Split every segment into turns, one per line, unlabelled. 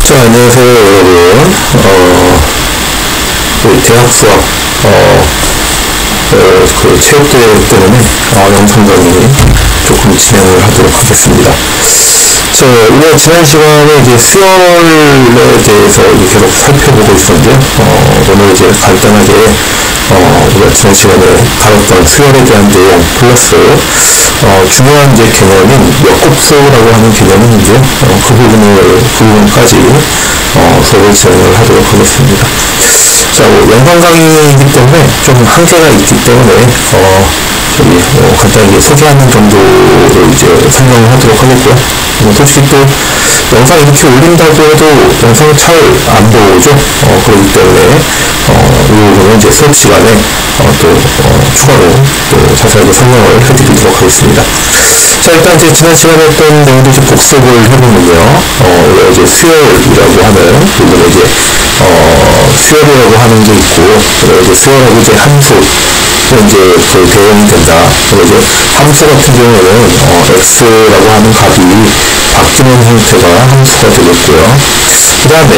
자, 안녕하세요, 여러분. 대학 수학, 체육대회 때문에, 영상 강의 조금 진행을 하도록 하겠습니다. 자, 우리가 지난 시간에 이제 수열에 대해서 계속 살펴보고 있었는데요. 오늘 이제 간단하게, 우리가 지난 시간에 다뤘던 수열에 대한 내용, 플러스, 중요한 이제 개념인 역급수라고 하는 개념인데요. 그 부분까지, 수업을 진행을 하도록 하겠습니다. 자, 영상 강의이기 때문에 좀 한계가 있기 때문에, 간단하게 소개하는 정도로 이제 설명을 하도록 하겠고요. 솔직히 또 영상 이렇게 올린다고 해도 영상을 잘 안 보죠. 그렇기 때문에 이 부분은 이제 수업 시간에 추가로 또 자세하게 설명을 해드리도록 하겠습니다. 자, 일단 이제 지난 시간에 했던 내용도 이제 복습을 해보면요. 우리가 이제 수열이라고 하는 부분에 이제 수열이라고 하는 게 있고, 그리고 이제 수열하고 이제 함수 이제 그 대응이 된다. 그리고 이제 함수 같은 경우에는 x라고 하는 값이 바뀌는 형태가 함수가 되겠고요. 그 다음에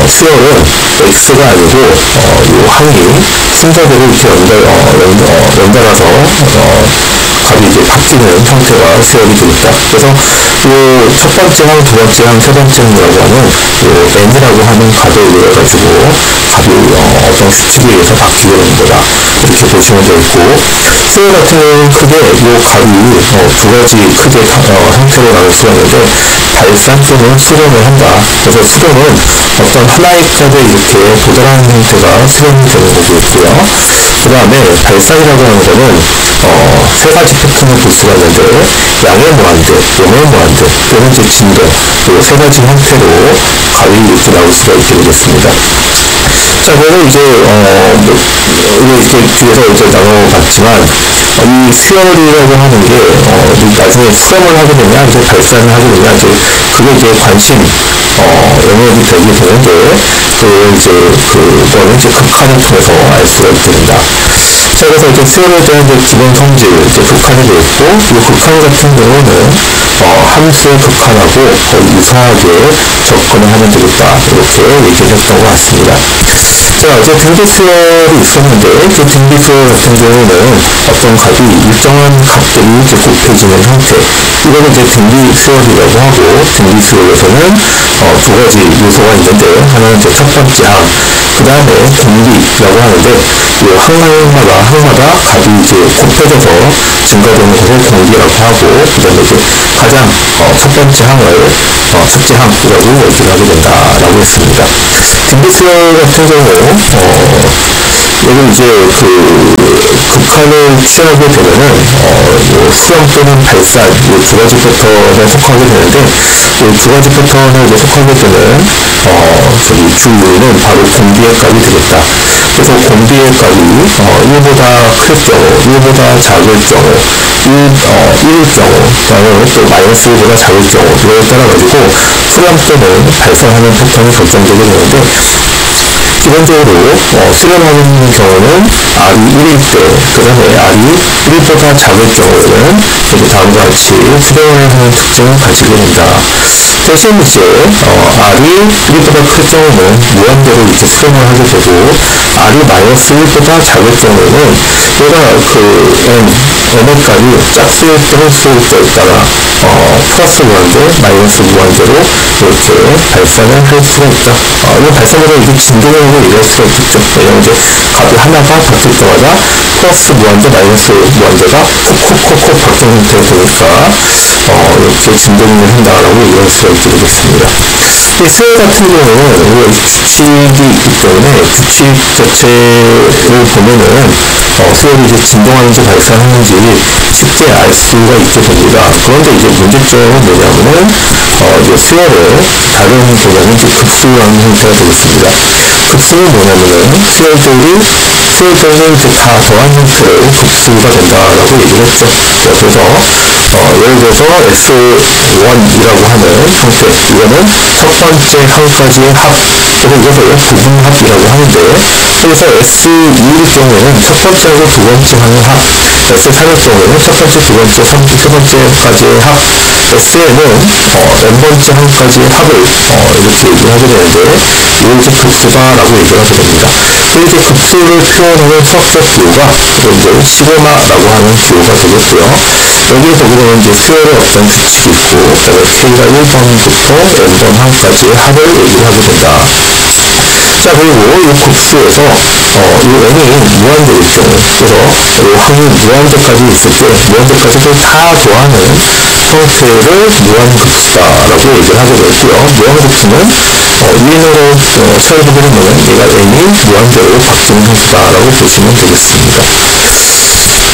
수열은 x가 아니고 이 항이 순서대로 이렇게 연달아서 값이 이제 바뀌는 형태가 수열이 되겠다. 그래서 이 첫 번째 항, 두 번째 항, 세 번째 항이라고 하는 이 n이라고 하는 값에 의해 가지고 값이 어떤 수축에 의해서 바뀌게 되는 거다. 이렇게 보시면 되겠고, 수열 같은 경우는 크게 이 값이 두 가지 크게 형태로 나눌 수가 있는데, 발산 또는 수렴을 한다. 그래서 수렴은 어떤 하나의 값에 이렇게 도달하는 형태가 수렴이 되는 거고요. 그 다음에 발산이라고 하는 거는 세 가지 패턴을 볼 수가 있는데, 양의 무한대, 음의 무한대, 또는 이제 진동, 이 세 가지 형태로 값이 이렇게 나올 수가 있게 되겠습니다. 자, 그래서 이제 이렇게 뒤에서 이제 나눠봤지만, 이 수열이라고 하는 게 나중에 수렴을 하게 되냐, 이제 발산을 하게 되냐, 이제 그게 이제 관심 영역이 되게 되는데, 그거는 이제 극한을 통해서 알 수가 있게 된다. 자, 그래서 이제 수열에 대한 이제 기본 성질, 이제 극한이 되겠고, 이 극한 같은 경우는 함수의 극한하고 거의 유사하게 접근을 하면 되겠다. 이렇게 얘기를 했던 것 같습니다. 자, 이제 등비수열이 있었는데, 그 등비수열 같은 경우는 어떤 값이 일정한 값들이 이제 곱해지는 형태. 이거는 이제 등비수열이라고 하고, 등비수열에서는 두 가지 요소가 있는데, 하나는 이제 첫 번째 항, 그 다음에 공비라고 하는데, 이 항마다 값이 이제 곱해져서 증가되는 것을 공비라고 하고, 그 다음에 이제 가장 첫 번째 항을 첫째 항이라고 얘기를 하게 된다라고 했습니다. 등비수열 같은 경우, 여기 이제 극한을 취하게 되면은, 수렴 또는 발산, 이 두 가지 패턴에 속하게 되는데, 이 두 가지 패턴에 이제 속하게 되는, 주요는 바로 공비의 값이 되겠다. 그래서 공비의 값이 1보다 클 경우, 1보다 작을 경우, 1일 경우, 그 다음에 또 마이너스 1보다 작을 경우, 이거에 따라가지고 수렴 또는 발산하는 패턴이 결정되게 되는데, 기본적으로 수렴하는 경우는 R이 1일 때, 그 다음에 R이 1보다 작을 경우에는 이제 다음과 같이 수렴을 하는 특징을 가지게 된다. 대신 이제 R이 1보다 클 경우는 무한대로 이렇게 수렴을 하게 되고, R이 마이너스 1보다 작을 경우에는 얘가 n의 값이 짝수일 때 홀수일 때에 따라 플러스 무한대, 마이너스 무한대로 이렇게 발산을 할 수가 있다. 이 발산으로 이게 진동으로 얘기할 수가 있겠죠. 왜냐면 이제 값이 하나가 바뀔 때마다 플러스 무한대, 마이너스 무한대가 콕콕콕콕 바뀌는 형태가 되니까 이렇게 진동을 한다라고 얘기할 수가 있게 되겠습니다. 이 수열 같은 경우는 우리가 규칙이 있기 때문에 규칙 자체를 보면은 수열이 이제 진동하는지 발산하는지 쉽게 알 수가 있게 됩니다. 그런데 이제 문제점은 뭐냐면은 이제 수열의 다른 개념은 이제 급수라는 형태가 되겠습니다. 급수는 뭐냐면은 수열들이 이제 다 더한 형태로 급수가 된다라고 얘기를 했죠. 그래서 예를 들어서 S1이라고 하는 형태, 이거는 첫 번째 항까지의 합, 그래서 이것을 부분합이라고 하는데, 여기서 S2일 경우에는 첫 번째하고 두 번째 항의 합, S3일 경우에는 첫 번째, 두 번째, 세 번째까지의 합, S에는 n번째 항까지의 합을 이렇게 얘기를 하게 되는데, 이걸 이제 급수다라고 얘기를 하게 됩니다. 그리고 이제 급수를 표현하는 수학적 기호가 이제 시그마라고 하는 기호가 되겠고요. 여기에 보게 되면 이제 수열의 어떤 규칙이 있고, 그다음에 K가 1번부터 n번 항까지의 합을 얘기를 하게 된다. 자, 그리고 이 급수에서 이 n이 무한대일 경우, 그래서 이 항이 무한대까지 있을 때 무한대까지를 다 더하는 형태를 무한급수다라고 얘기를 하게 되고요. 무한급수는 위인으로 수열보게 되면 얘가 n이 무한대로 바뀌는 형태다라고 보시면 되겠습니다.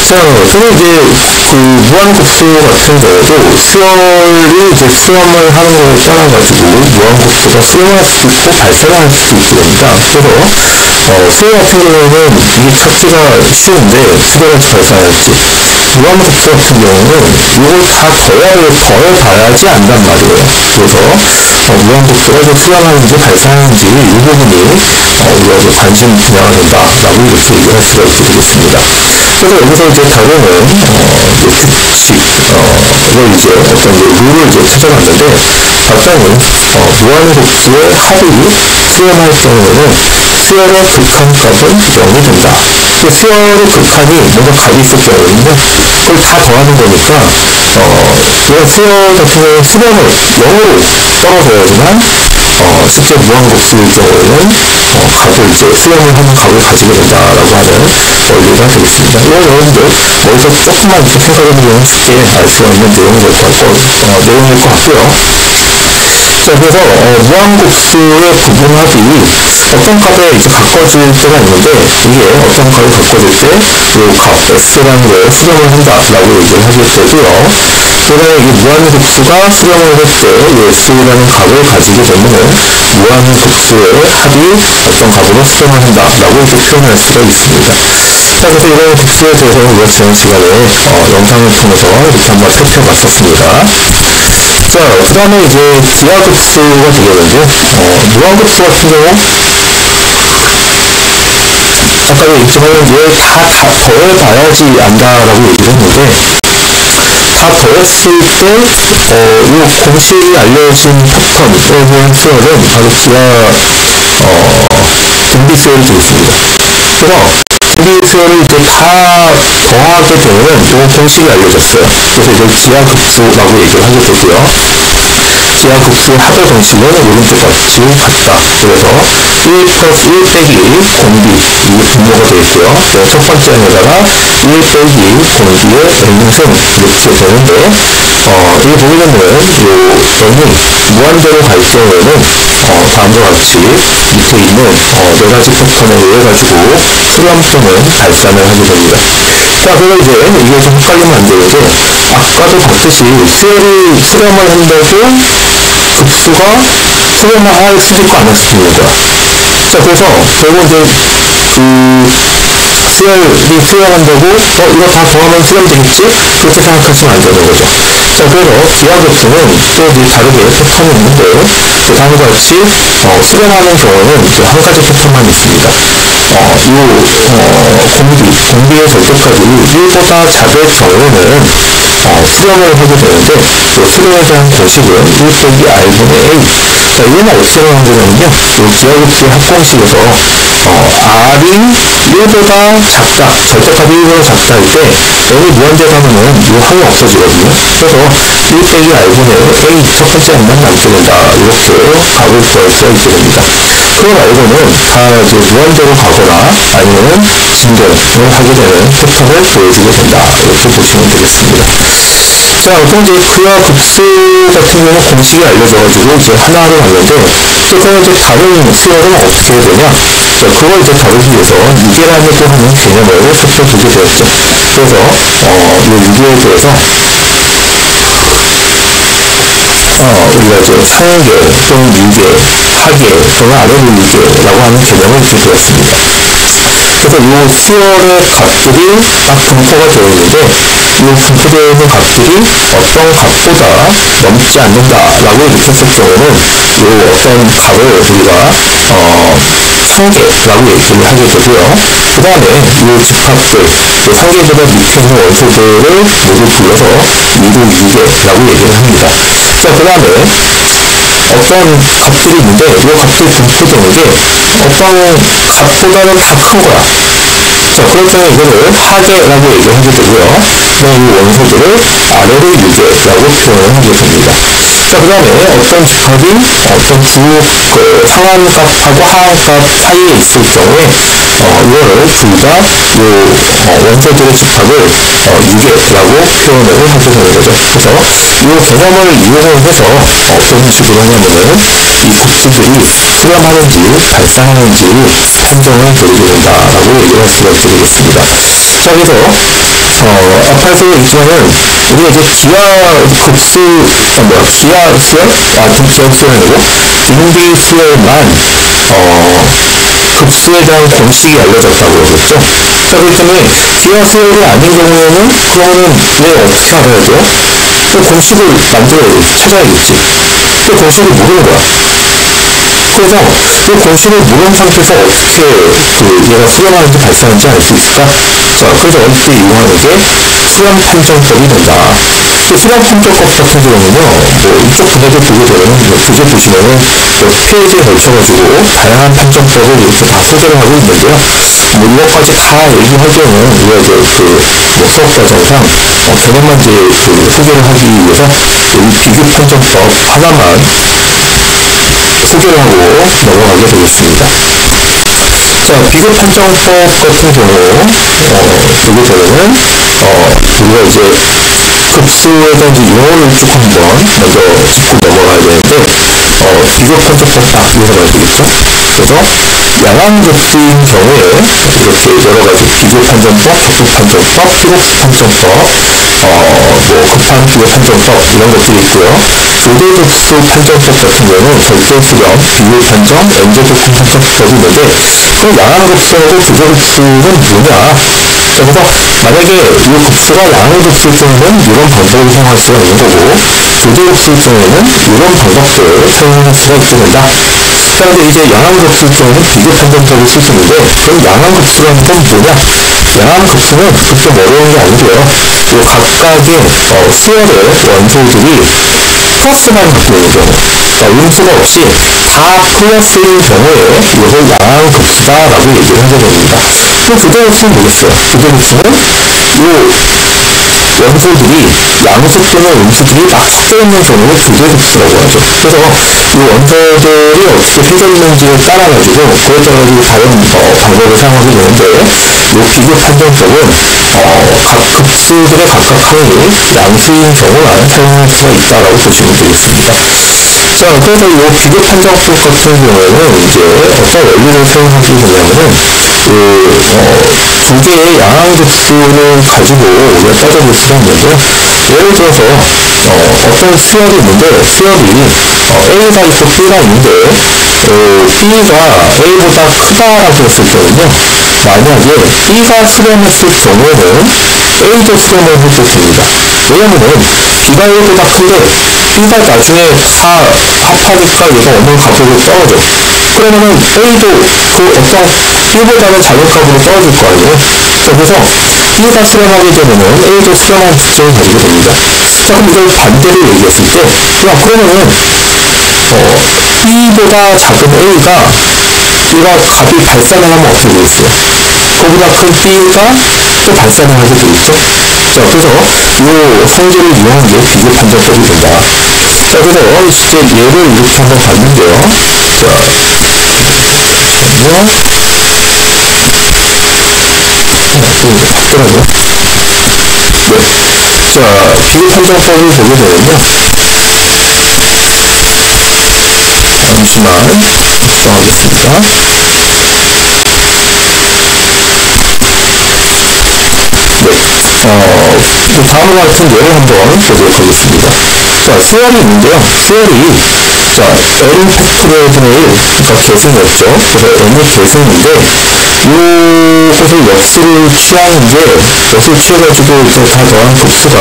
자, 그리고 이제 그 무한급수 같은 경우도 수열이 이제 수렴을 하는 거에 따라가지고 무한급수가 수렴할 수도 있고 발생할 수도 있게 됩니다. 그래서 수열 같은 경우는 이게 찾기가 쉬운데 수렴할지 발생할지, 무한급수 같은 경우는 이걸 다 더해봐야지 안단 말이에요. 그래서 무한급수가 좀 수렴하는지 발생하는지 이 부분이 우리가 이제 관심 분야가 된다라고 이렇게 얘기할 수가 있게 되겠습니다. 그래서 여기서 이제 다루는 규칙을 이제 어떤 룰을 이제 찾아봤는데, 봤더니 무한급수의 합이 수렴할 경우에는 수열의 극한값은 0이 된다. 수열의 극한이 뭔가 값이 있을 경우에는 그걸 다 더하는 거니까 이런 수열 같은 경우는 수렴을 0으로 떨어져야지만 실제 무한급수일 경우에는 값을 이제 수렴을 하는 값을 가지게 된다라고 하는 원리가 되겠습니다. 이건 여러분들 여기서 조금만 이렇게 생각해보면 쉽게 알 수가 있는 내용일 것 같고요. 자, 그래서 무한급수의 부분합이 어떤 값에 이제 가꿔질 때가 있는데, 이게 어떤 값에 가꿔질 때 이 값 S라는 거에 수렴을 한다라고 얘기를 하게 되고요. 그다음에 이 무한급수가 수렴을 할 때 이 S라는 값을 가지게 되면은 무한급수의 합이 어떤 값으로 수렴을 한다라고 이렇게 표현할 수가 있습니다. 자, 그래서 이런 급수에 대해서는 우리가 지난 시간에 영상을 통해서 이렇게 한번 살펴봤었습니다. 자, 그 다음에 이제 기하급수가 되겠는데, 무한급수 같은 경우, 아까도 얘기했지만 얘 다 더해봐야지 안다라고 얘기를 했는데, 다 더했을 때, 이 공식이 알려진 패턴에 대한 수열은 바로 등비수열이 되겠습니다. 그래서 등비수열을 이제 다 더하게 되면 이 공식이 알려졌어요. 그래서 이걸 기하급수라고 얘기를 하게 되고요. 기하급수의 합의 공식은 오른쪽 같이 같다. 그래서 1 플러스 1 빼기 공비, 이게 분모가 되겠고요. 첫 번째에다가 1 빼기 공비의 n승 이렇게 되는데, 이게 보게 되면 이 n이 무한대로 갈 경우에는 다음과 같이 밑에 있는 4가지 패턴에 의해 가지고 수렴점은 발산을 하게 됩니다. 자, 그래서 이제 이게 좀 헷갈리면 안 되는데, 아까도 봤듯이 수렴을 한다고 급수가 수렴을 할 수도 있고 안 할 수도 있는 거야. 자, 그래서 결국 이제 수렴한다고 이거 다 더하면 수렴되겠지? 그렇게 생각하시면 안 되는 거죠. 자, 그래서 기하급수는 또 이제 다르게 패턴이 있는데, 다음과 같이 수렴하는 경우는 이제 한 가지 패턴만 있습니다. 공비의 절대값이 1보다 작을 경우에는 수렴을 하게 되는데, 수렴에 대한 공식은 1 빼기 r분의 a. 자, 이거는 어떻게 하는 거냐면요, 이 기하급수의 합공식에서 r이 1보다 작다, 절대값이 1보다 작다 할 때 n이 무한대로 하면은 이 항이 없어지거든요. 그래서 1 빼기 r분의 a 첫 번째 n만 남게 된다, 이렇게 값을 구할 수가 있게 됩니다. 그거 말고는 다 이제 무한대로 가거나 아니면은 진전을 하게 되는 패턴을 보여주게 된다, 이렇게 보시면 되겠습니다. 자, 그럼 이제 기하급수 같은 경우는 공식이 알려져가지고 이제 하나로 갔는데, 그러면 이제 다른 수열은 어떻게 해야 되냐? 자, 그걸 이제 다루기 위해서 유계라고 하는 개념을 살펴보게 되었죠. 그래서 이 유계에 대해서 우리가 이제 상계 또는 유계, 하계 또는 아래로 유계라고 하는 개념을 이렇게 배웠습니다. 그래서 이 수열의 값들이 딱 분포가 되어 있는데, 분포되는 값들이 어떤 값보다 넘지 않는다라고 이렇게 했을 경우는 어떤 값을 우리가 상계라고 얘기를 하게 되고요. 그 다음에 집합들, 상계보다 밑에 있는 원소들을 모두 불러서 위로 2개라고 얘기를 합니다. 자, 그 다음에 어떤 값들이 있는데 이 값들이 분포되는 게 어떤 값보다는 다 큰 거야. 자, 그럴 때는 이거를 하계라고 얘기를 하게 되고요. 그다음에 이 원소들을 아래로 2개라고 표현을 하게 됩니다. 자, 그 다음에 어떤 집합이 어떤 상한값하고 하한값 사이에 있을 경우에 이거를 둘 다 원소들의 집합을 2개라고 표현을 하게 되는 거죠. 그래서 이 개념을 이용을 해서 어떤 식으로 하냐면은 이 곱수들이 수렴하는지 발산하는지 판정을 내리게 된다라고 얘기를 할 수가 있겠습니다. 자, 그래서 앞에서 있지만은 우리가 이제 기하급수 기하수열 아니고 등비수열만 급수에 대한 공식이 알려졌다고 그러겠죠. 자, 그렇기 때문에 기하수열이 아닌 경우에는 그러면은 왜 어떻게 알아야 돼요? 그 공식을 만들어야지, 찾아야겠지. 그 공식을 모르는 거야. 그래서 이 공식을 모르는 상태에서 어떻게 얘가 수렴하는지 발산하는지 알 수 있을까? 자, 그래서 이때 이용하는 게 수렴 판정법이 된다. 그 수렴 판정법 같은 경우는요, 이쪽 분야를 보게 되면, 교재 보시면은 페이지에 걸쳐가지고 다양한 판정법을 이렇게 다 소개를 하고 있는데요. 이것까지 다 얘기하기에는 우리가 이제 수업 과정상 개념만 이제 소개를 하기 위해서 이 비교 판정법 하나만 소개를 하고 넘어가게 되겠습니다. 자, 비교 판정법 같은 경우 보게 되면은 우리가 이제 급수에 대한 용어를 쭉 한번 먼저 짚고 넘어가야 되는데 비교 판정법 딱 이해서 봐야 되겠죠. 그래서 양항급수인 경우에 이렇게 여러 가지 비교 판정법, 격분 판정법, 피록수 판정법, 급한 비교 판정법 이런 것들이 있고요. 조대급수 판정법 같은 경우는 절대수렴, 비교 판정, n제곱분 판정법이 있는데 그 양항급수하고 조대급수는 뭐냐? 자, 그래서 만약에 이 급수가 양항급수일 경우는 이런 방법을 사용할 수가 있는 거고 조대급수일 경우에는 이런 방법들을 사용할 수가 있게 된다. 자, 근데 이제 양항급수일 경우는 비교 판정법을 쓸 수 있는데 그럼 양항급수라는 건 뭐냐? 양항급수는 그렇게 어려운 게 아니고요. 이 각각의 수열의 원소들이 플러스만 갖고 있는 경우, 그러니까 음수가 없이 다 플러스인 경우에 이것을 양항급수다라고 얘기를 하게 됩니다. 그럼 조대급수는 뭐겠어요? 조대급수는 이 원소들이 양수 또는 음수들이 막 섞여 있는 경우를 조대급수라고 하죠. 그래서 이 원소들이 어떻게 생겼는지를 따라가지고 그에 따라가지고 다른 방법을 사용하게 되는데 이 비교 판정법은 각 급수들의 각각 항이 양수인 경우만 사용할 수가 있다라고 보시면 되겠습니다. 자, 그래서 이 비교 판정법 같은 경우에는 이제 어떤 원리를 사용하게 되냐면은 두 개의 양항급수를 가지고 우리가 따져볼 수가 있는데요. 예를 들어서 어떤 수열이 있는데 수열이 A가 있고 B가 있는데 B가 A보다 크다라고 했을 때는요, 만약에 B가 수렴했을 경우에는 A도 수렴을 해도 됩니다. 왜냐면은 B가 A보다 큰데 B가 나중에 다 합하니까 얘가 어느 값으로 떨어져. 그러면은 A도 그 어떤 B보다는 작은 값으로 떨어질 거 아니에요? 자, 그래서 B가 수렴하게 되면은 A도 수렴한 특징을 가지게 됩니다. 자, 그럼 이걸 반대로 얘기했을 때, 그러면은 B보다 작은 A가 값이 발산을 하면 어떻게 되겠어요? 그보다 큰 B가 또 발산을 하게 되겠죠? 자, 그래서 이 성질을 이용한 게 비교 판정법이 된다. 자, 그래서 이제 예를 이렇게 한번 봤는데요. 자, 바꾸라고요? 네. 자, 비교 판정법을 보게 되면요. 잠시만 작성하겠습니다. 다음과 같은 예를 한번 보도록 하겠습니다. 자, 수열이 있는데요. 수열이 자, n 팩토리얼 분의 1가 계승이었죠. 그래서 n이 계승인데 요것을 역수를 취하는 게 역수를 취해가지고 이제 다 더한 급수가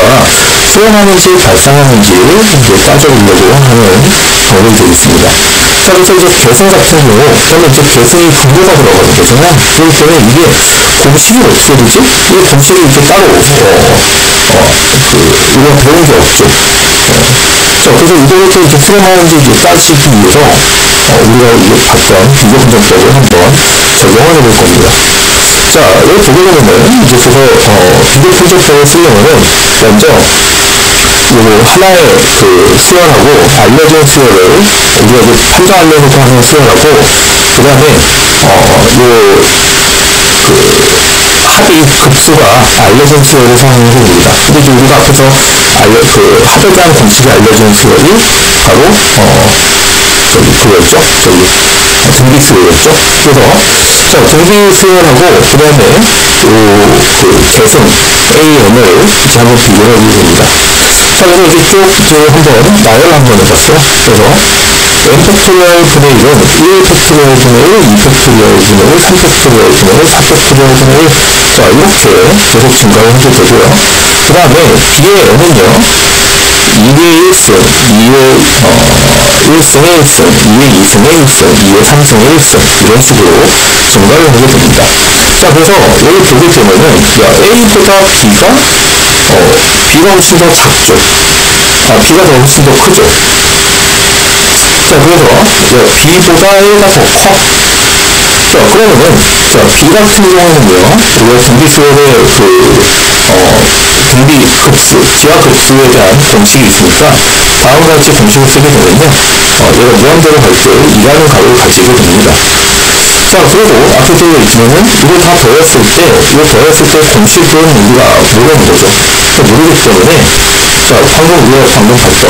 수렴하는지 발생하는지 이제 따져보려고 하는 방법이 되겠습니다. 자, 그래서 이제 계승 같은 경우, 그러면 이제 계승이 분모가 들어가거든요. 그렇기 때문에 이게 공식이 어떻게 되지? 이 공식이 이렇게 따로 이거 배운 게 없죠. 자, 그래서 이거를 이렇게 수렴하는지 이제 따지기 위해서 우리가 이제 봤던 비교 분석법을 한번 적용을 해볼 겁니다. 자, 여기 보게 되면은 이제 그래서 비교 분석법을 쓰려면은 먼저 요 하나의 그 수열하고 알려진 수열을 우리가 이제 판정하려고 하는 수열하고 그 다음에 합의 급수가 알려진 수열을 사용해 봅니다. 근데 이제 우리가 앞에서 합에 대한 공식이 알려진 수열이 바로 그거였죠. 등비수열이었죠. 그래서 자, 등비수열하고 그 다음에 계승 AN을 이제 한번 비교를 해봅니다. 자, 그래서 이제 쭉 한번 나열을 한번 해봤어요. 그래서 n 팩토리얼 분의 1은 1 팩토리얼 분의 1, 2 팩토리얼 분의 1, 3 팩토리얼 분의 1, 4 팩토리얼 분의 1. 자, 이렇게 계속 증가를 해도 되고요. 그 다음에 B의 n은요, 2의 1승, 2의 1승의 1승, 2의 2승의 1승, 2의 3승의 1승 이런 식으로 증가를 하게 됩니다. 자, 그래서 여기 보게 되면은 A보다 B가 훨씬 더 작죠. B가 더 훨씬 더 크죠. 자, 그래서 B보다 A가 더 커. 자, 그러면은 B 같은 경우는요, 우리가 등비수열의 등비급수, 지하급수에 대한 공식이 있으니까 다음과 같이 공식을 쓰게 되면요, 얘가 무한대로 갈 때 2라는 값을 가지게 됩니다. 자, 그리고 앞에 되어 있지만은 이걸 다 더했을 때 공식은 우리가 모르는 거죠. 모르기 때문에 자, 방금 봤던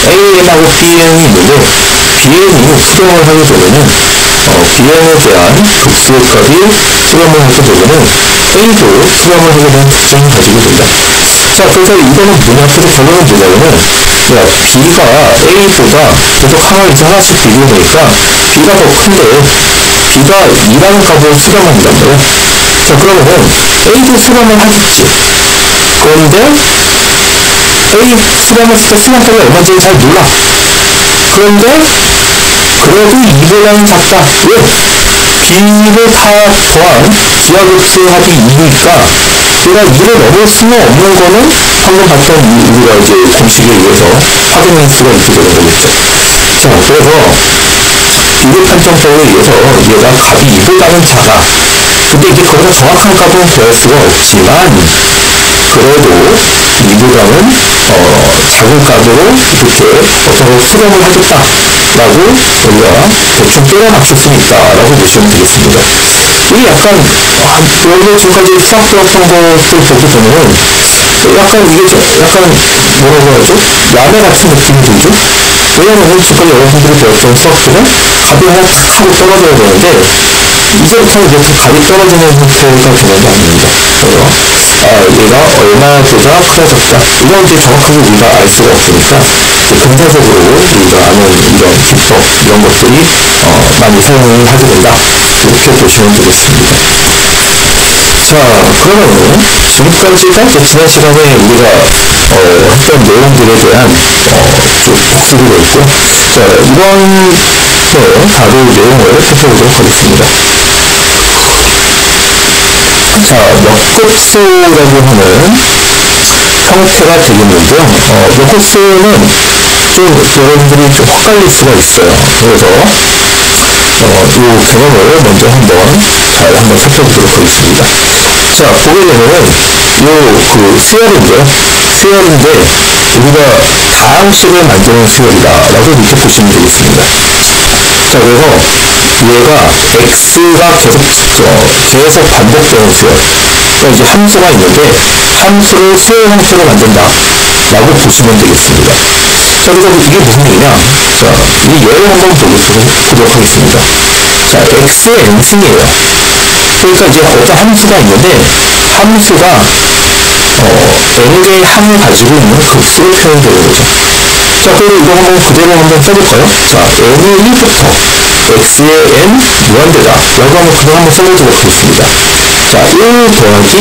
AN하고 BN이 있는데 BN이 수렴을 하게 되면은 BN에 대한 급수의 값이 수렴을 하게 되면은 A도 수렴을 하게 되는 특징을 가지게 된다. 자, 그래서 이거는 뭐냐, 그래서 결론은 뭐냐면은 B가 A보다 계속 하나씩 비교되니까 B가 더 큰데 B가 2라는 값을 수렴한단 말이에요. 자, 그러면은 A도 수렴을 하겠지. 그런데 A 수렴했을 때 수렴값이 얼마인지 잘 몰라. 그런데 그래도 2보다는 작다. 왜? B를 다 더한 지하급수의 합이 2니까 내가 2를 넘을 수는 없는 거는 방금 봤던 우리가 이제 공식에 의해서 확인할 수가 있게 되는 거겠죠. 자, 그래서 비교 판정법에 의해서 얘가 값이 2보다는 작아. 근데 이제 거기서 정확한 값은 구할 수가 없지만 그래도 이보다는 작은 값으로 이렇게 수렴을 하겠다라고 우리가 대충 때려 맞출 수 있다라고 보시면 되겠습니다. 이게 약간 여기 지금까지 수학 배웠던 것들 보게 되면은 약간 뭐라고 하죠? 야매 같은 느낌이 들죠? 왜냐면은 지금까지 여러분들이 배웠던 수학들은 값이 하나 탁 하고 떨어져야 되는데 이제부터는 이렇게 값이 떨어지는 형태가 되는 게 아닙니다. 얘가 얼마보다 커졌다. 이건 이제 정확하게 우리가 알 수가 없으니까 근사적으로 우리가 아는 이런 기법, 이런 것들이 많이 사용을 하게 된다. 이렇게 보시면 되겠습니다. 자, 그러면 지금까지가 이제 지난 시간에 우리가 했던 내용들에 대한 쭉 복습이 있고, 자, 이번 다룰 내용을 살펴보도록 하겠습니다. 자, 역급수라고 하는 형태가 되겠는데요. 역급수는 좀 여러분들이 좀 헷갈릴 수가 있어요. 그래서 이 개념을 먼저 한번 살펴보도록 하겠습니다. 자, 보게 되면은 수열인데 우리가 다항식을 만드는 수열이다라고 이렇게 보시면 되겠습니다. 자, 그래서 얘가 x가 계속 반복되는 수열. 그러니까 이제 함수가 있는데 함수를 수열 형태로 만든다 라고 보시면 되겠습니다. 자, 그래서 이게 무슨 얘기냐? 자, 이 예를 한번 보도록 하겠습니다. 자, x의 n승이에요. 그러니까 이제 어떤 함수가 있는데 함수가 n개의 항을 가지고 있는 급수로 표현되는 거죠. 자, 그리고 이거 한번 그대로 한번 써볼까요? 자, n이 1부터 x의 n 무한대다 라고 하면 그대로 한번 써보도록 하겠습니다. 자, 1 더하기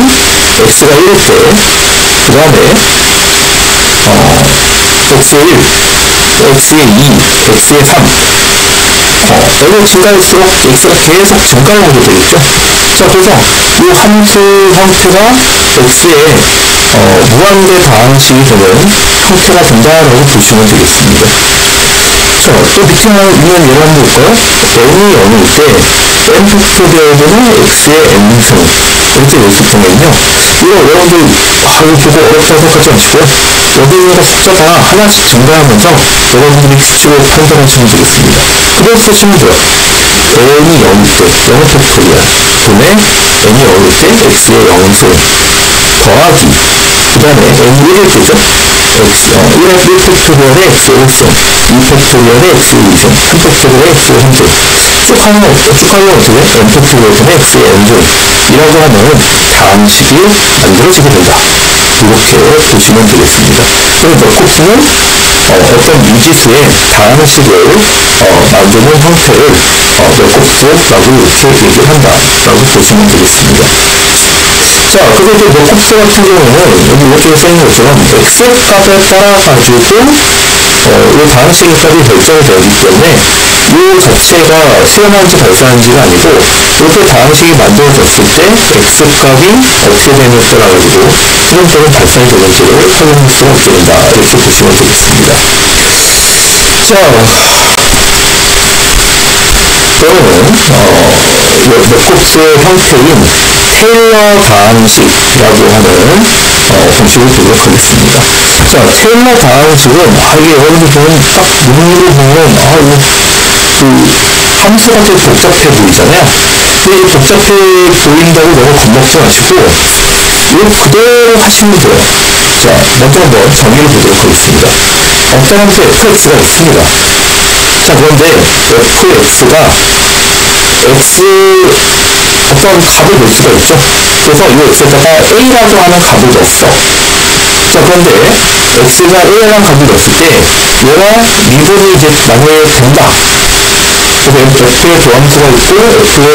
x가 1일 때, 그 다음에 x의 1, x의 2, x의 3 n이 증가할수록 x가 계속 증가를 하게 되겠죠. 자, 그래서 이 함수 형태가 x의 무한대 다항식이 되는 형태가 된다라고 보시면 되겠습니다. 자, 또 밑에 있는 예를 한번 볼까요? n이 0일 때 n 팩토리얼분의 x의 n승 이렇게 낼수 있겠네요. 이거 여러분들 이거 보고 어렵다고 생각하지 마시고요. 여기 있는 숫자가 하나씩 증가하면서 여러분들이 규칙을 판단하시면 되겠습니다. 그래서 쓰시면 돼요. n이 0일 때 0 팩토리얼 분의 n이 0일 때 x의 0승 더하기 그 다음에 n이 1일 때죠. 1 팩토리얼의 x의 1승 2 팩토리얼의 x의 2승 3 팩토리얼의 x의 3승 쭉 하면 어떻게 n 팩토리얼분의 x의 n승 이라고 하면 다항식이 만들어지게 된다. 이렇게 보시면 되겠습니다. 그래서 곱수는 어떤 미지수의 다항식을 만드는 형태를 곱수라고 이렇게 얘기를 한다라고 보시면 되겠습니다. 자, 그리고 이제 곱수 같은 경우는 여기 이렇게 써있는 것처럼 x 값에 따라 가지고 이 다항식의 값이 결정이 되기 때문에 이 자체가 수렴한지 발산한지가 아니고 이렇게 다항식이 만들어졌을 때 x 값이 어떻게 되느냐에 따라 가지고 수렴 또는 발산이 되는지를 확인할 수가 있게 된다. 이렇게 보시면 되겠습니다. 자, 그러면 곱수의 형태인 테일러 다항식이라고 하는 공식을 보도록 하겠습니다. 자, 테일러 다항식은 이게 여러분들 보면 딱 눈으로 보면 함수가 되게 복잡해 보이잖아요. 근데 이 복잡해 보인다고 너무 겁먹지 마시고 이거 그대로 하시면 돼요. 자, 먼저 한번 정의를 보도록 하겠습니다. 어떤 함수 fx가 있습니다. 자, 그런데 fx가 어떤 값을 넣을 수가 있죠. 그래서 이 x에다가 a라고 하는 값을 넣었어. 자, 그런데 x가 a라는 값을 넣었을 때 얘가 미분이 이제 만약에 된다. 그래서 f의 도함수가 있고 f의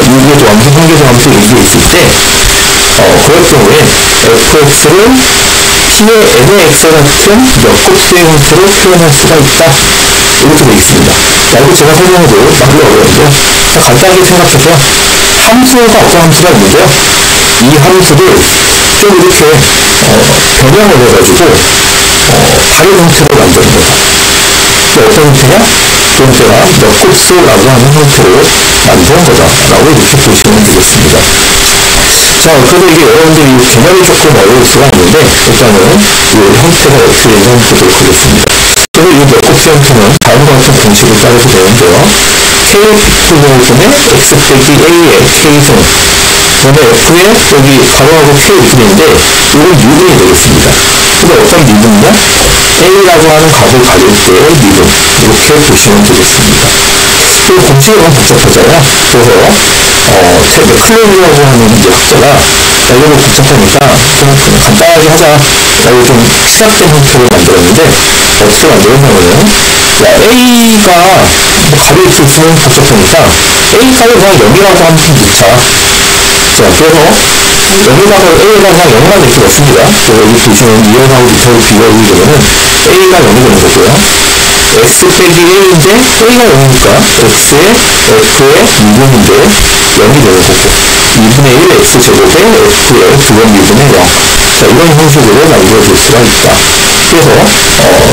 유기의 도함수, 분계 도함수 이게 있을 때 그럴 경우에 fx를 p의 n의 x 같은 몇 곱수의 형태로 표현할 수가 있다. 이렇게 되어 있습니다. 자, 이거 제가 설명해도 말로 어려운데요. 자, 간단하게 생각해서 함수가 어떤 함수가 있는데요. 이 함수를 좀 이렇게 변형을 해가지고 다른 형태로 만드는 거다. 어떤 형태냐? 그 형태가 몇 곱수라고 하는 형태로 만드는 거다라고 이렇게 보시면 되겠습니다. 자, 그래도 이게 여러분들이 개념이 조금 어려울 수가 있는데 일단은 이 형태가 어떻게 되는지 보도록 하겠습니다. 그리고 이 몇 곱수 형태는 다음과 같은 공식을 따르게 되는데요. k팩토리얼분의 x 빼기 a의 k승 그다음에 f의 여기 가로하고 k 미분인데 이건 미분이 되겠습니다. 근데 어떤 미분이냐? a라고 하는 값을 가릴 때의 미분 이렇게 보시면 되겠습니다. 이 공식이 너무 복잡하잖아요. 그래서 맥클론이라고 하는 이제 학자가 이거 복잡하니까 좀 간단하게 하자라고 좀 시작된 형태를 만들었는데 어떻게 만들었냐면은 a가 값이 있으면 복잡하니까 a 값을 그냥 0이라고 하면 좀 넣자. 자, 그래서 여기다가 a가 그냥 0만 이렇게 넣습니다. 그래서 여기 보시면 2열하고 밑으로 비교하게 되면은 a가 0이 되는 거고요. x 빼기 a인데 a가 0이니까 x의 f의 미분인데 0이 되는 거고 2분의 1 x제곱에 f의 2번 미분의 0. 자, 이런 형식으로 만들어줄 수가 있다. 그래서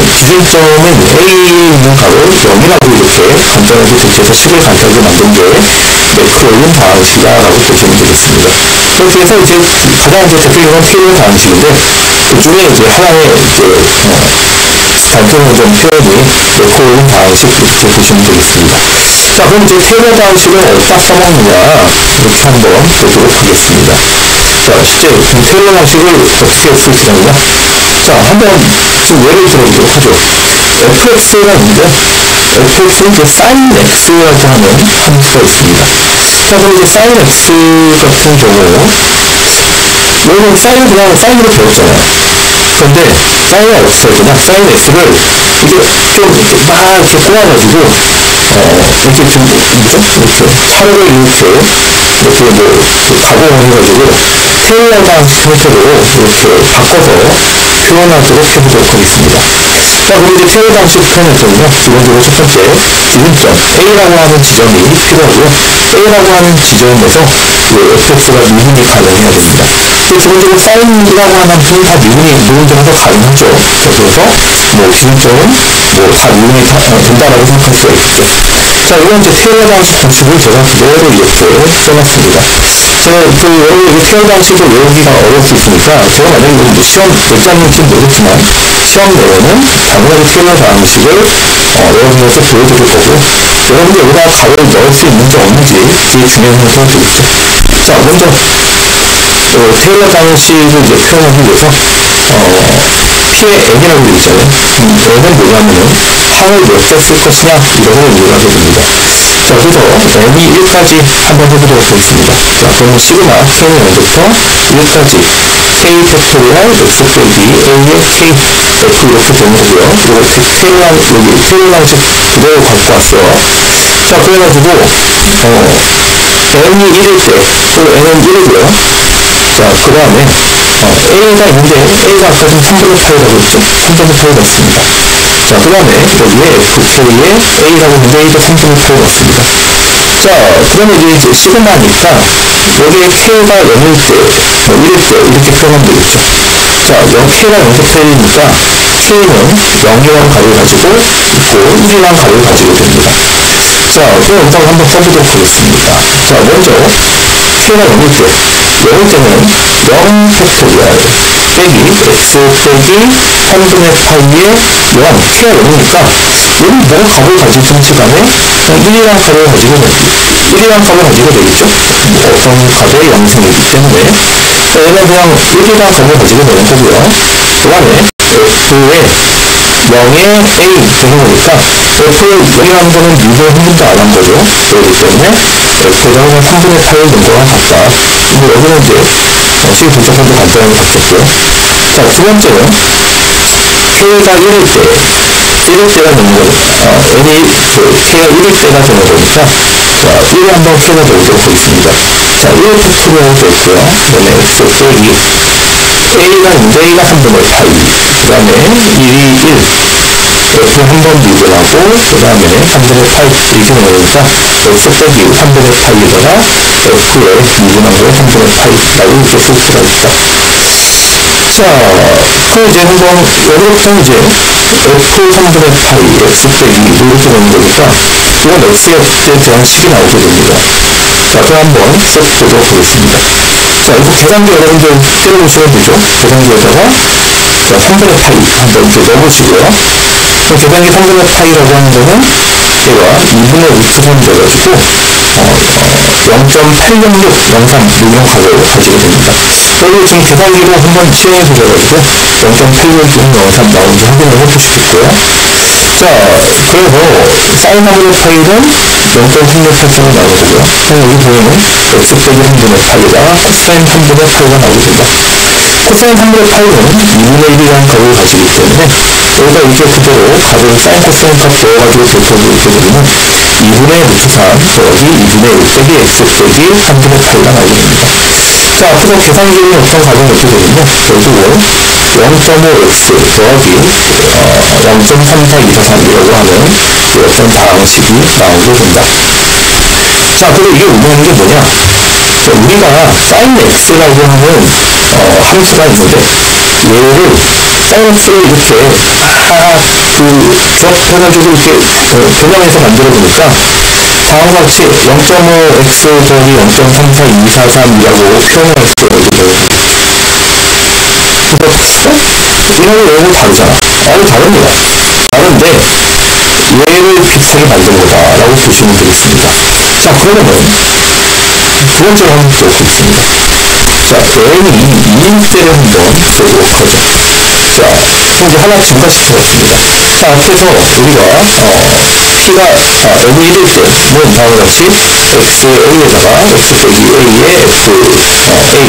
기준점은 a에 있는 값을 0이라고 이렇게 간단하게 대체해서 식을 간단하게 만든 게 매크로인 다항식이라고 보시면 되겠습니다. 그렇게 해서 이제 가장 대표적인 테일러 다항식인데 그 중에 이제 하나의 단편적인 표현이 매크로인 다항식 이렇게 보시면 되겠습니다. 자, 그럼 이제 테일러 다항식을 어디다 써먹느냐 이렇게 한번 보도록 하겠습니다. 자, 실제 테일러 다항식을 어떻게 쓸 수 있느냐? 자, 한번 좀 예를 들어보도록 하죠. fx가 있는데 fx는 이제 sin x라고 하는 함수가 있습니다. 자, 그럼 이제 sin x 같은 경우 여러분 사인으로 배웠잖아요. 그런데 사인을 어떻게 해야 되냐? 사인 x를 이게 좀 이렇게 막 이렇게 꼬아가지고 이렇게 좀 이렇게 사료를 이렇게 뭐 가공해가지고 테일러 방식 형태로 이렇게 바꿔서 표현하도록 해보도록 하겠습니다. 자, 그럼 이제 테일러 방식 표현했더니요, 기본적으로 첫 번째 기준점 A라고 하는 지점이 필요하고요. A라고 하는 지점에서 fx가 미분이 가능해야 됩니다. 기본적으로 사인이라고 하는 함수는 다 미분이 정도 가능하죠. 그래서 뭐 기준점은 뭐 다 미분이 된다라고 생각할 수가 있죠. 자, 이건 이제 테일러 방식 공식을 제가 그대로 이렇게 써놨습니다. 여러분, 이 테일러 방식을 외우기가 어려울 수 있으니까, 제가 만약에 이제 시험 몇 장인지는 모르겠지만, 시험 내에는 당연하게 테일러 방식을 여러분에서 보여드릴 거고, 여러분들 여기다 값을 넣을 수 있는지 없는지 되게 중요한 것으로 되겠죠. 자, 먼저, 테일러 방식을 이제 표현하기 위해서, P의 n이라고 되어 있잖아요. n은 뭐냐면은, 항을 몇 개 쓸 것이냐, 이런 걸 의미하게 됩니다. 자, 그래서 n이 1까지 한번 해보도록 하겠습니다. 자, 그러면 시그마 k는 0부터 1까지 k 팩토리얼 x 빼기 a의 k f 이렇게 되는 거고요. 그리고 테일러 방식 그대로 갖고 왔어요. 자, 그래가지고 n이 1일 때, 그리고 n은 1이고요. 자, 그 다음에 A가 있는데 A가 아까 좀 3분의 8이라고 했죠? 3분의 8이 넣습니다. 자, 그 다음에 여기에 FK에 A라고 했는데 A도 3분의 8이 넣습니다. 자, 그러면 이제 시그마니까 여기에 K가 0일 때, 1일 때 이렇게 표현하면 되겠죠. 자, K가 0부터이니까 K는 0이라는 값을 가지고 있고 1이라는 값을 가지게 됩니다. 자, 그럼 여기다가 한번 써보도록 하겠습니다. 자, 먼저 K가 0일 때는 0 팩토리얼 빼기 x 빼기 3분의 파이의 0, K가 0이니까 여기 뭐가 값을 가지든지 간에 그냥 1이라는 값을 가지고 되겠죠? 어떤 값의 양승이기 때문에 얘는 그냥 1이라는 값을 가지고 되는 거고요. 그 다음에 F의 0의 A 되는 거니까 F의 0이라는 거는 미분 한 번도 안 한 거죠. 그렇기 때문에 F에다가 3분의 8을 넣은 거랑 같다. 근데 여기는 이제 식 분석선도 간단하게 바뀌었고요. 자, 두 번째는 K가 1일 때가 되는 거니까 K가 1일 때가 되는 거니까 자, 1에 한번 K가 되도록 하겠습니다. 자, 1 팩토리얼 되었고요. 그 다음에 X 빼기 A가 있는데 A가 3분의 8, 그 다음에 1이 1, F 한 번 미분하고 그 다음에 3분의 8 이렇게 되는 거니까 X 빼기 3분의 8에다가 F에 미분한 거에 3분의 8라고 이렇게 쓸 수가 있다. 자, 그럼 이제 한번 여기부터는 이제 F 3분의 8, X 빼기 이렇게 되는 거니까 이건 X에 대한 식이 나오게 됩니다. 자, 그럼 한번 써보도록 하겠습니다. 자, 이거 계산기 여러분들 때려보시면 되죠? 계산기에다가 자, 3분의 8 한번 이렇게 넣어보시고요. 그럼 계산기 3분의 8이라고 하는 거는 얘가 2분의 루트 3 돼가지고 0.86603 이런 값을 가지게 됩니다. 여기 지금 계산기로 한번 시행해 보셔가지고 0.86603 나오는지 확인을 해보시겠고요. 자, 그래서 사인 3분의 8은 0.368처럼 나오고요. 그럼 여기 보면은 x 빼기 3분의 8에다가 코사인 3분의 8가 나오게 된다. 코사인 3분의 8은 2분의 1이라는 값을 가지기 때문에 여기다 이게 그대로 값을 사인 코사인 값 넣어가지고 대표를 이렇게 되면 2분의 루트 3 더하기 2분의 1 빼기 x 빼기 3분의 8가 나오게 됩니다. 자, 앞으로 계산기는 어떤 값은 이렇게 되면요. 결국은 0.5x 더하기 0.34243이라고 하는 어떤 방식이 나오게 된다. 자, 그리고 이게 의미하는 게 뭐냐? 자, 우리가 sin x라고 하는 함수가 있는데 얘를 sin x를 이렇게 해가지고 이렇게 변형해서 만들어 보니까 다음과 같이 0.5x 더하기 0.34243이라고 표현할 수가 있게 돼요. 이거는 얘는 다르잖아. 아주 다릅니다. 다른데 얘를 비슷하게 만든 거다라고 보시면 되겠습니다. 자, 그러면은 두 번째로 한번 보겠습니다. 자, n이 2일 때를 한번 보도록 하죠. 자, 그럼 이제 하나 증가시켜봤습니다. 자, 앞에서 우리가 P가 n이 1일 때는 다음과 같이 XA에다가 X 빼기 A에 F A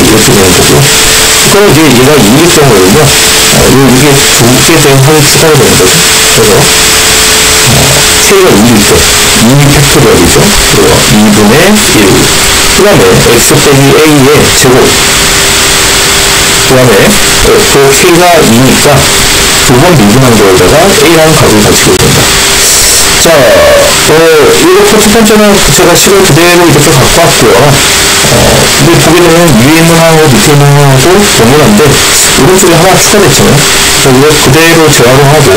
이렇게 되는 거고, 그럼 이제 얘가 2일 경우에는요, 이게 두개 된 합치가 되는 거죠. 그래서 K가 2일 때 2 팩토리얼이죠. 그리고 2분의 1. 그 다음에 X 빼기 A의 제곱. 그 다음에 K가 2니까 두 번 미분한 거에다가 A라는 값을 가지고 있습니다. 자, 이렇게 첫 번째는 제가 식을 그대로 이렇게 갖고 왔고요. 근데 보게 되면 위에 있는 항하고 밑에 있는 항하고 동일한데 오른쪽에 하나 추가됐잖아요. 그래서 이거 그대로 재활용하고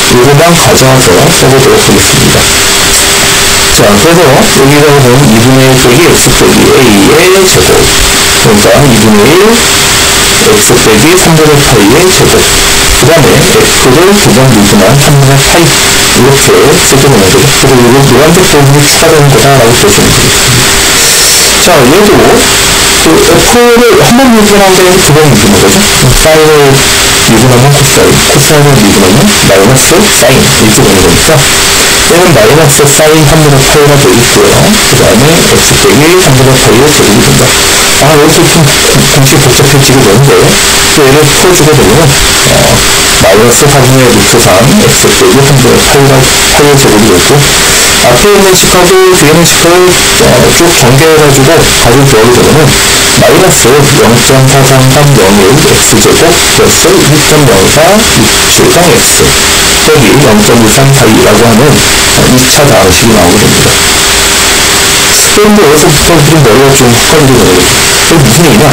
이거만 가져와서 써보도록 하겠습니다. 자, 그래서 여기가 보면 2분의 1 빼기 x 빼기 a의 제곱, 그러니까 2분의 1 x 빼기 3분의 파이의 제곱, 그 다음에 f를 두번 미분한 3분의 파이 이렇게 쓰게 되는 거죠. 그래서 이거 노란색 부분이 추가되는 거다라고 보시면 되겠습니다. 자, 얘도 f를 한 번 미분한 게 두 번 미분한 거죠. 사인을 미분하면 코사인, 코사인을 미분하면 마이너스 사인 이렇게 되는 거니까 얘는 마이너스 사인 3분의 파이가 되어 있고요. 그 다음에 x 빼기 3분의 파이의 제곱이 된다. 이렇게 좀 공식 복잡해지게 되는데 얘를 풀어주게 되면 마이너스 4분의 루트 3 x 빼기 3분의 파이의 제곱이 되고, 앞에 있는 식하고 뒤에 있는 식을 쭉 전개해가지고 가지고 배우게 되면 마이너스 0.4331 x제곱 플러스 2.04 67강 x 빼기 0.134이라고 하는 2차 방식이 나오게 됩니다. 그런데 여기서부터 우리 머리가 좀 헷갈리게 되는 거죠. 그게 무슨 얘기냐?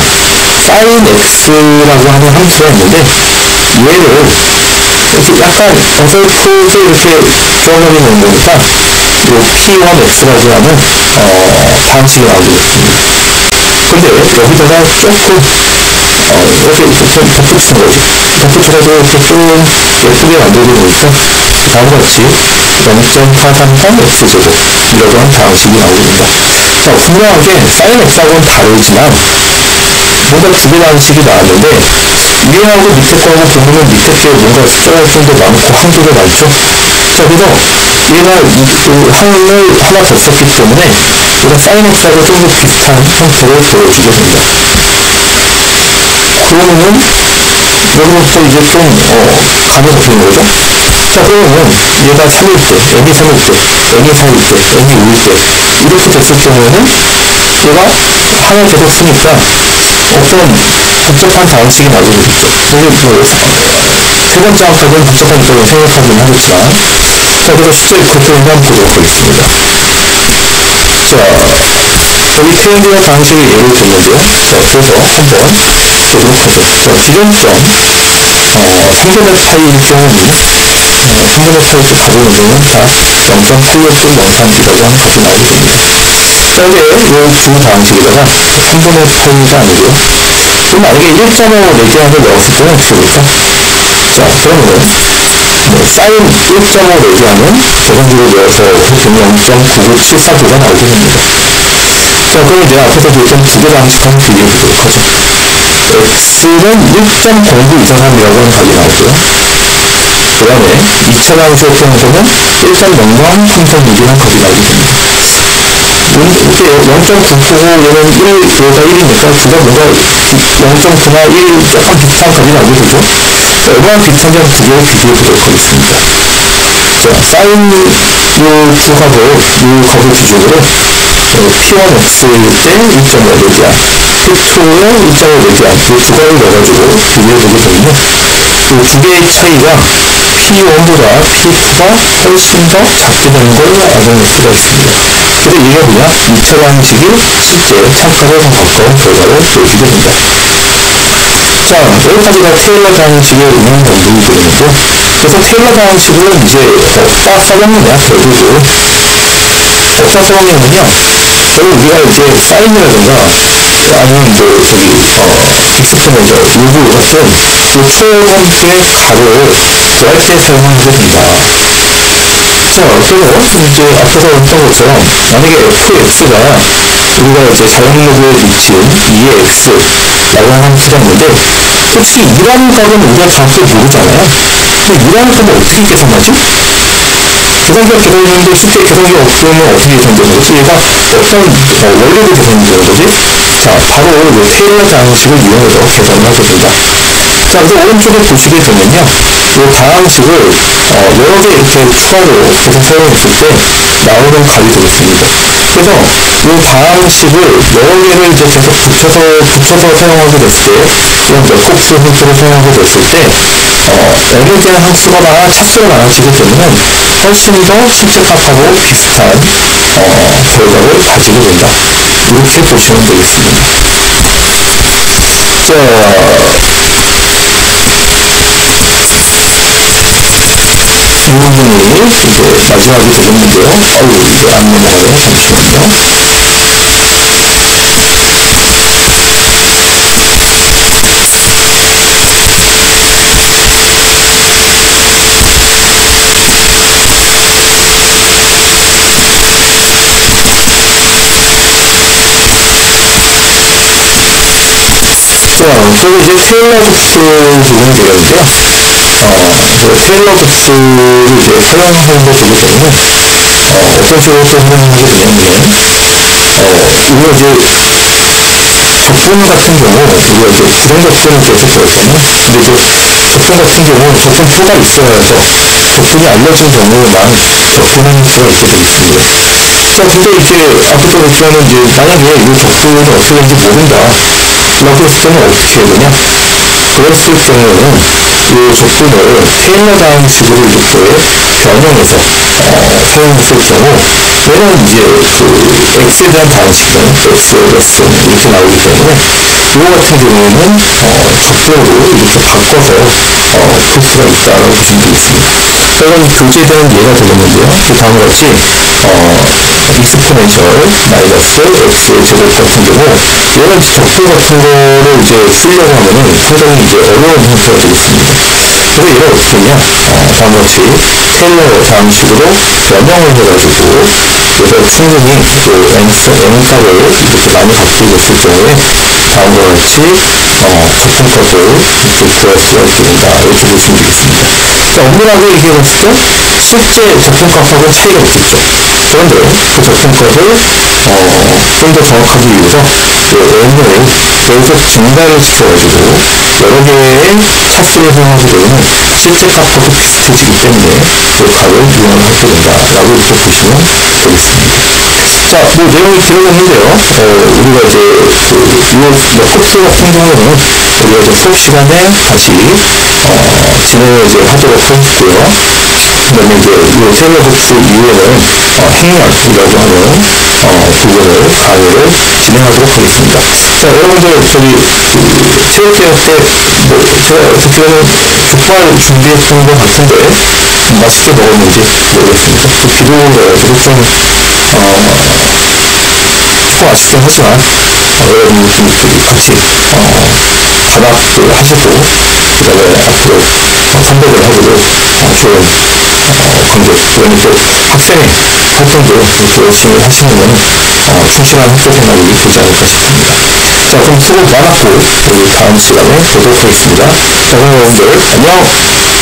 sin x라고 하는 함수가 있는데 얘를 이렇게 약간 어설프게 이렇게 지어버리는 거니까 요 p1x라고 하는 방식이 나오게 됐습니다. 근데 여기다가 조금 이렇게 좀 덧붙이는 거죠. 덧붙여가지고 이렇게 좀 예쁘게 만들게 보니까 다음과 같이 0.433 x제곱이라고 하는 방식이 나오게 됩니다. 자, 분명하게 sin x하고는 다르지만 뭔가 두 개 방식이 나왔는데 위에하고 밑에 거하고 보면 밑에 게 뭔가 숫자가 좀 더 많고 한계가 많죠. 자, 그래서 얘가 항을 하나 더 썼기 때문에 얘가 sin x하고 좀 더 비슷한 형태를 보여주게 됩니다. 그러면은 여기부터 이제 좀 감이 잡히는 거죠. 자, 그러면 얘가 3일 때, n이 3일 때, n이 4일 때, n이 5일 때 이렇게 됐을 경우에는 얘가 항을 계속 쓰니까 어떤 복잡한 방식이 나오게 되겠죠. 세 번째 항까지는 복잡한 쪽으로 생각하긴 하겠지만, 자, 그래서 실제 그렇게 한번 보도록 하겠습니다. 자, 여기 트렌디한 방식을 예를 들는데요. 자, 그래서 한번 보도록 하죠. 자, 기존점 3분의 파이일 경우는 3분의 파이 쪽 가보는 경우는 다 0.86.03이라고 하는 값이 나오게 됩니다. 자, 이제 이 두 방식에다가 3분의 파이가 아니고요. 그럼 만약에 1.5 레디안을 넣었을 때는 어떻게 될까? 자, 그러면은 사인 1.5 레디안은 계산기를 넣어서 0.9974도가 나오게 됩니다. 자, 그럼 이제 앞에서 보였던 두 개 방식 한번 비교해 보도록 하죠. x는 1.0923이라고 하는 값이 나오고요. 그 다음에 2차 방식의 경우는 1.0036이라는 값이 나오게 됩니다. 이렇게 0.995 얘는 1, 얘가 1이니까 둘 다 뭔가 0.9나 1 약간 비슷한 값이 나오게 되죠. 자, 얼마나 비슷한지 한번 두 개를 비교해 보도록 하겠습니다. 자, 사인 요 두 값을, 요 값을 기준으로 P1X일 때 1.5 레디안, P2에 1.5 레디안, 이 두 가지를 넣어가지고 비교해보게 되면 이 두 개의 차이가 P1보다 P2가 훨씬 더 작게 되는 걸 알아낼 수가 있습니다. 그래서 이게 뭐냐? 2차 방식이 실제 참가에 더 가까운 결과를 보여주게 된다. 자, 여기까지가 테일러 방식의 응용 원동이 되는데요. 그래서 테일러 방식은 이제 어디다 써먹느냐, 결국은 어디다 써먹냐면요, 결국 우리가 이제 사인이라든가 아니면 익스포넨셜, 로그 같은 프로그램의 값을 구할 때 사용하게 된다. 자, 그래서 이제 앞에서 했던 것처럼 만약에 fx가 우리가 이제 자연로그에 미친 2의 x라고 하는 함수가 있는데, 솔직히 2라는 값은 우리가 정확히 모르잖아요. 근데 2라는 값은 어떻게 계산하지? 그래서 개성기가 개선되는데 실제 개성기가 없으면 어떻게 개선되는 거지? 얘가 어떤 원리로 개선되는 거지? 자, 바로 이 테일러 장식을 이용해서 개선을 하게 된다. 자, 그래서 오른쪽에 보시게 되면요, 이 방식을 여러 개 이렇게 추가로 계속 사용했을 때 나오는 값이 되겠습니다. 그래서 이 방식을 여러 개를 이제 계속 붙여서 사용하게 됐을 때, 이런 몇 곱수 형태로 사용하게 됐을 때, n에 대한 함수가 차수가 많아지기 때문에 훨씬 더 실제 값하고 비슷한 결과를 가지게 된다. 이렇게 보시면 되겠습니다. 자, 이 부분이 이제 마지막이 되겠는데요. 이제 안 넘어가요. 잠시만요. 자, 저기 이제 테일러 곱수 부분이 되겠는데요. 테일러 곱수를 이제 사용하는 거 보게 되면, 어떤 식으로 사용하게 되냐면, 이거 이제, 적분 같은 경우, 우리가 이제 부정적분을 계속 배웠잖아요. 근데 이제, 적분 같은 경우, 적분표가 있어야 해서, 적분이 알려진 경우에만 적분하는 수가 있게 되겠습니다. 자, 근데 이제, 앞부터 보시면은 이제, 만약에 이 적분이 어떻게 되는지 모른다. 라고 했을 때는 어떻게 해야 되냐? 그랬을 경우에는 이 적분을 테일러 방식으로 이렇게 변형해서 사용했을 경우 얘는 이제 그 x에 대한 방식은 x의 레슨 이렇게 나오기 때문에 이거 같은 경우에는 적분으로 이렇게 바꿔서 풀 수가 있다라고 보시면 되겠습니다. 자, 그럼 교재에 대한 예가 되겠는데요. 다음과 같이 익스포넨셜 마이너스 x의 제곱 같은 경우 얘는 적분 같은 거를 이제 쓰려고 하면은 상당히 이제 어려운 형태가 되겠습니다. 그래서 얘가 어떻게 했냐? 다음과 같이 테일러 방식으로 변형을 해가지고 그래서 충분히 또 n값을 이렇게 많이 갖고 있을 경우에 다음과 같이 적분값을 이렇게 구할 수가 있게 된다. 이렇게 보시면 되겠습니다. 자, 엄밀하게 얘기해봤을 때 실제 적분값하고는 차이가 있겠죠. 그런데 그 적분값을 좀 더 정확하기 위해서 n을 계속 증가를 시켜가지고 여러 개의 차수를 사용하게 되면 실제 값하고 비슷해지기 때문에 그 값을 이용을 하게 된다라고 이렇게 보시면 되겠습니다. 자, 뭐 내용이 길어졌는데요. 우리가 이제 몇 곱수 같은 경우는 우리가 이제 수업 시간에 다시 진행을 이제 하도록 하겠고요. 그 다음에 이제 이 테일러 곱수 이후에는 행렬이라고 하는 부분을 강의를 진행하도록 하겠습니다. 자, 여러분들 저기 체육대회 때 제가 듣기로는 족발 준비했던 것 같은데 맛있게 먹었는지 모르겠습니다. 비도 오고 좀 조금 아쉽긴 하지만 여러분들이 같이 단합을 하시고 그 다음에 앞으로 선택을 하기로 좋은 관계, 그러면 또 학생의 활동도 이렇게 열심히 하시면 충실한 학교 생활이 되지 않을까 싶습니다. 자, 그럼 수고 많았고 우리 다음 시간에 보도록 하겠습니다. 자, 그럼 여러분들 안녕!